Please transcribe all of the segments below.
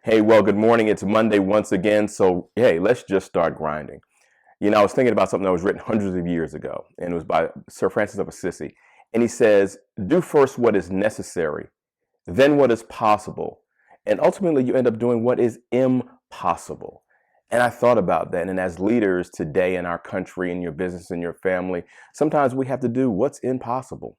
Hey, well, good morning. It's Monday once again. So, hey, let's just start grinding. I was thinking about something that was written hundreds of years ago, and it was by Sir Francis of Assisi. And he says, do first what is necessary, then what is possible. And ultimately, you end up doing what is impossible. And I thought about that. And as leaders today in our country, in your business, in your family, sometimes we have to do what's impossible.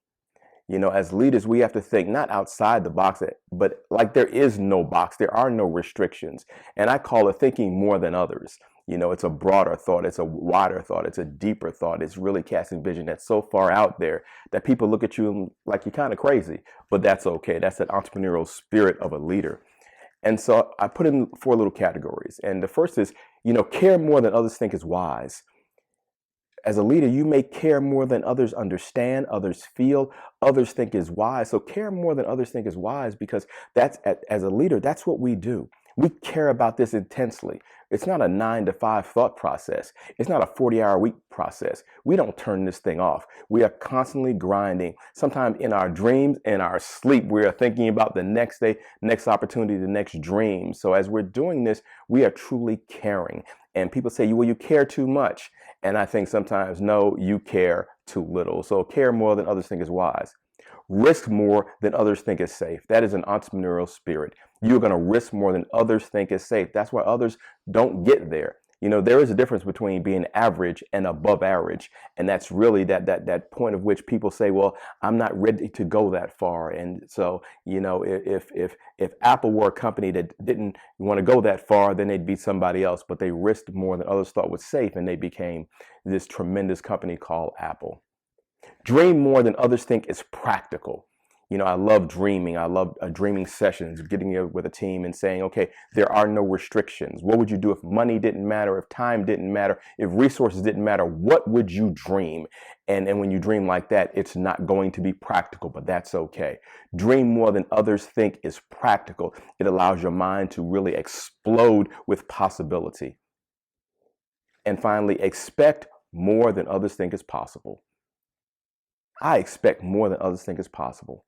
As leaders, we have to think not outside the box, but like there is no box, there are no restrictions. And I call it thinking more than others. It's a broader thought, it's a wider thought, it's a deeper thought. It's really casting vision that's so far out there that people look at you like you're kind of crazy, but that's okay. That's an entrepreneurial spirit of a leader. And so I put in four little categories. And the first is, care more than others think is wise. As a leader, you may care more than others understand, others feel, others think is wise. So care more than others think is wise because as a leader, that's what we do. We care about this intensely. It's not a 9 to 5 thought process. It's not a 40-hour week process. We don't turn this thing off. We are constantly grinding. Sometimes in our dreams, in our sleep, we are thinking about the next day, next opportunity, the next dream. So as we're doing this, we are truly caring. And people say, well, you care too much. And I think sometimes, no, you care too little. So care more than others think is wise. Risk more than others think is safe. That is an entrepreneurial spirit. You're going to risk more than others think is safe. That's why others don't get there. There is a difference between being average and above average. And that's really that point of which people say, well, I'm not ready to go that far. And so, if Apple were a company that didn't want to go that far, then they'd be somebody else. But they risked more than others thought was safe. And they became this tremendous company called Apple. Dream more than others think is practical. I love dreaming. I love dreaming sessions, getting in with a team and saying, okay, there are no restrictions. What would you do if money didn't matter, if time didn't matter, if resources didn't matter? What would you dream? And when you dream like that, it's not going to be practical, but that's okay. Dream more than others think is practical. It allows your mind to really explode with possibility. And finally, expect more than others think is possible. I expect more than others think is possible.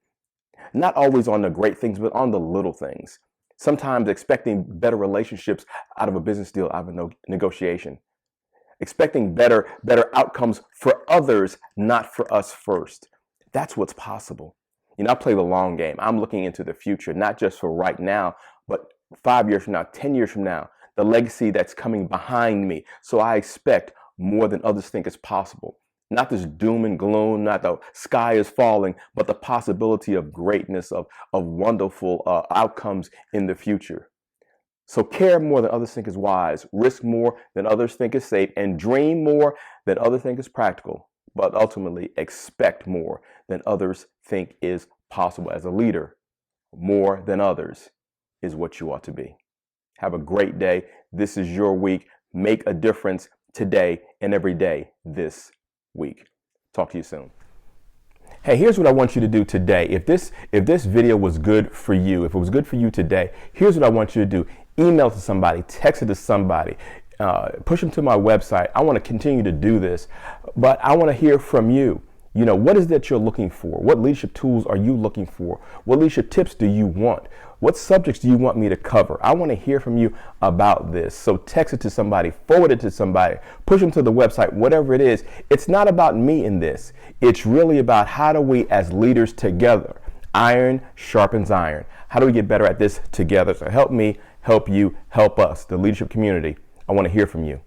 Not always on the great things, but on the little things. Sometimes expecting better relationships out of a business deal, out of a negotiation. Expecting better outcomes for others, not for us first. That's what's possible. I play the long game. I'm looking into the future, not just for right now, but 5 years from now, 10 years from now, the legacy that's coming behind me. So I expect more than others think is possible. Not this doom and gloom, not the sky is falling, but the possibility of greatness, of wonderful outcomes in the future. So care more than others think is wise, risk more than others think is safe, and dream more than others think is practical, but ultimately expect more than others think is possible. As a leader, more than others is what you ought to be. Have a great day. This is your week. Make a difference today and every day this week. Talk to you soon. Hey, here's what I want you to do today. If this video was good for you, if it was good for you today, here's what I want you to do. Email to somebody, text it to somebody, push them to my website. I want to continue to do this, but I want to hear from you. What is that you're looking for? What leadership tools are you looking for? What leadership tips do you want? What subjects do you want me to cover? I want to hear from you about this. So text it to somebody, forward it to somebody, push them to the website, whatever it is. It's not about me in this. It's really about how do we as leaders together, iron sharpens iron. How do we get better at this together? So help me, help you, help us, the leadership community. I want to hear from you.